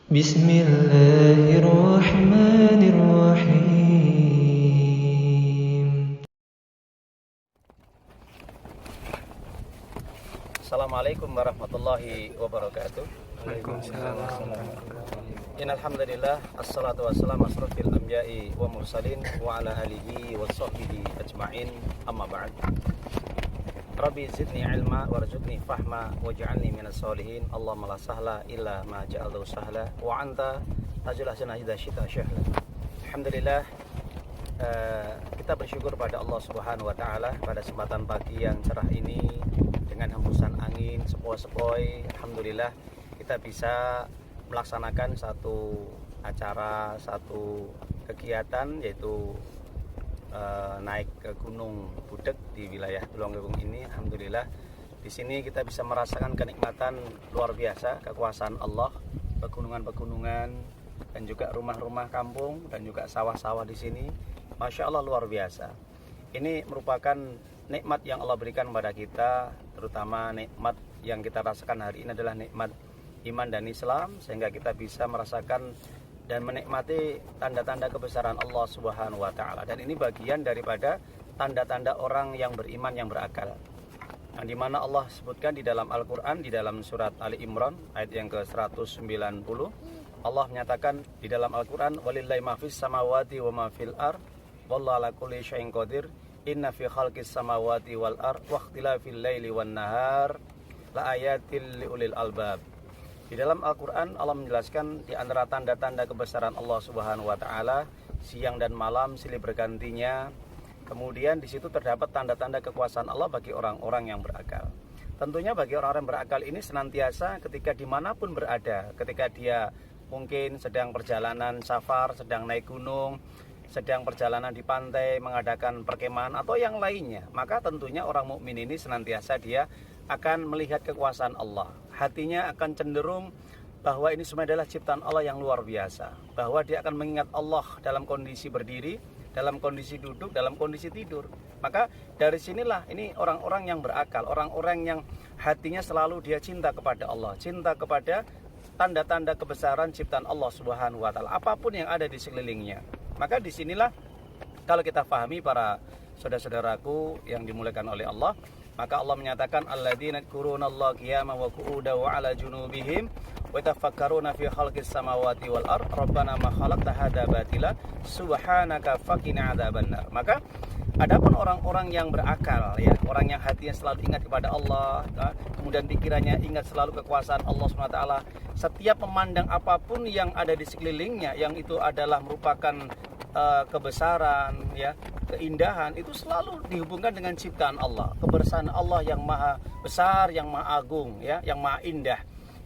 Bismillahirrahmanirrahim. Assalamualaikum warahmatullahi wabarakatuh. Waalaikumsalam. Innalhamdulillah, assalatu wassalamu asrafil anbiya'i wa mursalin wa ala alihi wa sahbihi ajma'in, amma ba'd. Rabbi zidni ilma warzuqni fahma waj'alni minas solihin. Allahumma la sahla illa ma ja'altahu sahla wa anta taj'al ahzana idza syi'ta sahla. Alhamdulillah, kita bersyukur pada Allah Subhanahu wa taala pada kesempatan pagi yang cerah ini dengan hembusan angin sepoi-sepoi. Alhamdulillah kita bisa melaksanakan satu acara, satu kegiatan, yaitu naik ke Gunung Budeg di wilayah Tulungagung ini. Alhamdulillah di sini kita bisa merasakan kenikmatan luar biasa, kekuasaan Allah, pegunungan-pegunungan dan juga rumah-rumah kampung dan juga sawah-sawah di sini. Masya Allah, luar biasa. Ini merupakan nikmat yang Allah berikan kepada kita, terutama nikmat yang kita rasakan hari ini adalah nikmat iman dan Islam, sehingga kita bisa merasakan dan menikmati tanda-tanda kebesaran Allah Subhanahu wa taala. Dan ini bagian daripada tanda-tanda orang yang beriman, yang berakal. Nah, di mana Allah sebutkan di dalam Al-Qur'an, di dalam surat Ali Imran ayat yang ke-190, Allah menyatakan di dalam Al-Qur'an, walillahi ma fis samawati wa ma fil ard wallahu ala kulli syai'in qadir inna fi khalqis samawati wal ard wa ikhtilafil laili wan nahar la ayatil liulil albab. Di dalam Al-Quran Allah menjelaskan di antara tanda-tanda kebesaran Allah Subhanahu wa taala, siang dan malam silih bergantinya. Kemudian di situ terdapat tanda-tanda kekuasaan Allah bagi orang-orang yang berakal. Tentunya bagi orang-orang berakal ini senantiasa ketika dimanapun berada, ketika dia mungkin sedang perjalanan safar, sedang naik gunung, sedang perjalanan di pantai, mengadakan perkemahan atau yang lainnya, maka tentunya orang mukmin ini senantiasa dia akan melihat kekuasaan Allah. Hatinya akan cenderung bahwa ini semua adalah ciptaan Allah yang luar biasa, bahwa dia akan mengingat Allah dalam kondisi berdiri, dalam kondisi duduk, dalam kondisi tidur. Maka dari sinilah ini orang-orang yang berakal, orang-orang yang hatinya selalu dia cinta kepada Allah, cinta kepada tanda-tanda kebesaran ciptaan Allah Subhanahu wa taala, apapun yang ada di sekelilingnya. Maka disinilah kalau kita pahami para saudara-saudaraku yang dimuliakan oleh Allah, maka Allah menyatakan alladzina yadhkurunallaha qiyaman wa qu'udan wa 'ala junubihim wa yatafakkaruna fi khalqis samawati wal ard rabbana ma khalaqta hadza batila subhanaka faqina adzabannar. Maka adapun orang-orang yang berakal, ya, orang yang hatinya selalu ingat kepada Allah, kemudian pikirannya ingat selalu kekuasaan Allah SWT, setiap memandang apapun yang ada di sekelilingnya yang itu adalah merupakan kebesaran, ya, keindahan, itu selalu dihubungkan dengan ciptaan Allah, kebesaran Allah yang maha besar, yang maha agung, ya, yang maha indah.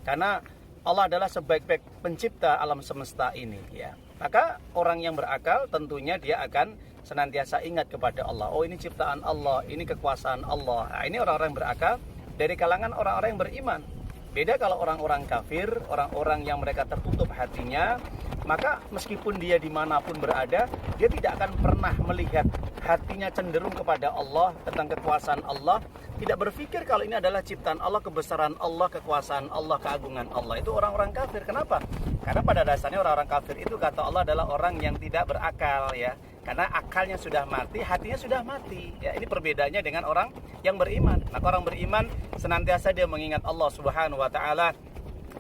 Karena Allah adalah sebaik-baik pencipta alam semesta ini, ya. Maka orang yang berakal tentunya dia akan senantiasa ingat kepada Allah. Oh, ini ciptaan Allah, ini kekuasaan Allah. Nah, ini orang-orang berakal dari kalangan orang-orang yang beriman. Beda kalau orang-orang kafir, orang-orang yang mereka tertutup hatinya, maka meskipun dia dimanapun berada, dia tidak akan pernah melihat hatinya cenderung kepada Allah, tentang kekuasaan Allah, tidak berpikir kalau ini adalah ciptaan Allah, kebesaran Allah, kekuasaan Allah, keagungan Allah. Itu orang-orang kafir. Kenapa? Karena pada dasarnya orang-orang kafir itu kata Allah adalah orang yang tidak berakal, ya. Karena akalnya sudah mati, hatinya sudah mati. Ya, ini perbedaannya dengan orang yang beriman. Maka orang beriman senantiasa dia mengingat Allah Subhanahu wa taala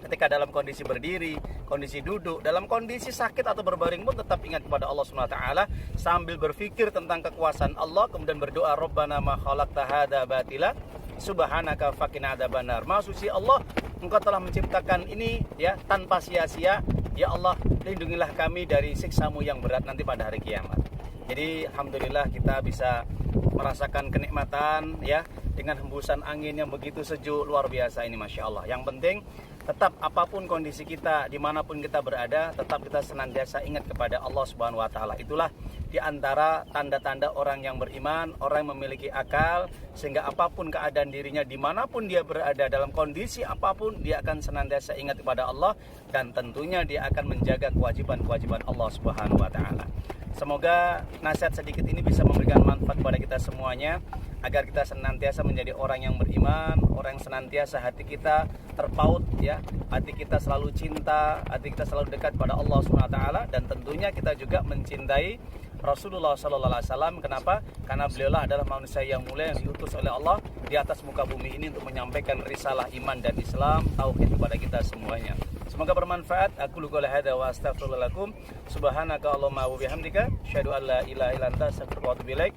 ketika dalam kondisi berdiri, kondisi duduk, dalam kondisi sakit atau berbaring pun tetap ingat kepada Allah Subhanahu wa taala sambil berpikir tentang kekuasaan Allah, kemudian berdoa Rabbana ma khalaqta hadza batila subhanaka faqina adzabannar. Maha suci Allah, Engkau telah menciptakan ini, ya, tanpa sia-sia. Ya Allah, lindungilah kami dari siksa-Mu yang berat nanti pada hari kiamat. Jadi alhamdulillah kita bisa merasakan kenikmatan, ya, dengan hembusan angin yang begitu sejuk, luar biasa ini, Masya Allah. Yang penting tetap apapun kondisi kita, dimanapun kita berada, tetap kita senantiasa ingat kepada Allah Subhanahu wa taala. Itulah di antara tanda-tanda orang yang beriman, orang yang memiliki akal, sehingga apapun keadaan dirinya, dimanapun dia berada, dalam kondisi apapun, dia akan senantiasa ingat kepada Allah, dan tentunya dia akan menjaga kewajiban-kewajiban Allah Subhanahu wa taala. Semoga nasihat sedikit ini bisa memberikan manfaat kepada kita semuanya. agar kita senantiasa menjadi orang yang beriman, orang yang senantiasa hati kita terpaut ya, hati kita selalu cinta, hati kita selalu dekat pada Allah Subhanahu wa taala, dan tentunya kita juga mencintai Rasulullah sallallahu alaihi wasallam. Kenapa? Karena beliaulah adalah manusia yang mulia yang diutus oleh Allah di atas muka bumi ini untuk menyampaikan risalah iman dan Islam, tauhid kepada kita semuanya. Semoga bermanfaat. Aku qouli hadza wa astaghfirullah lakum. Subhanaka Allahumma wa bihamdika, asyhadu an la ilaha illa anta, astaghfiruka wa atubu ilaik.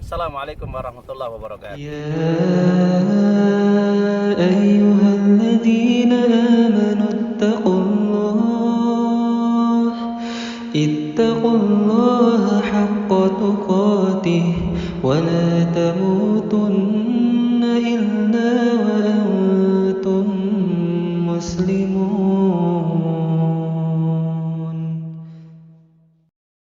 Assalamualaikum warahmatullahi wabarakatuh. Ya ayyuhalladzina amanu ittaqullaha haqqa tuqatih wa la tamutunna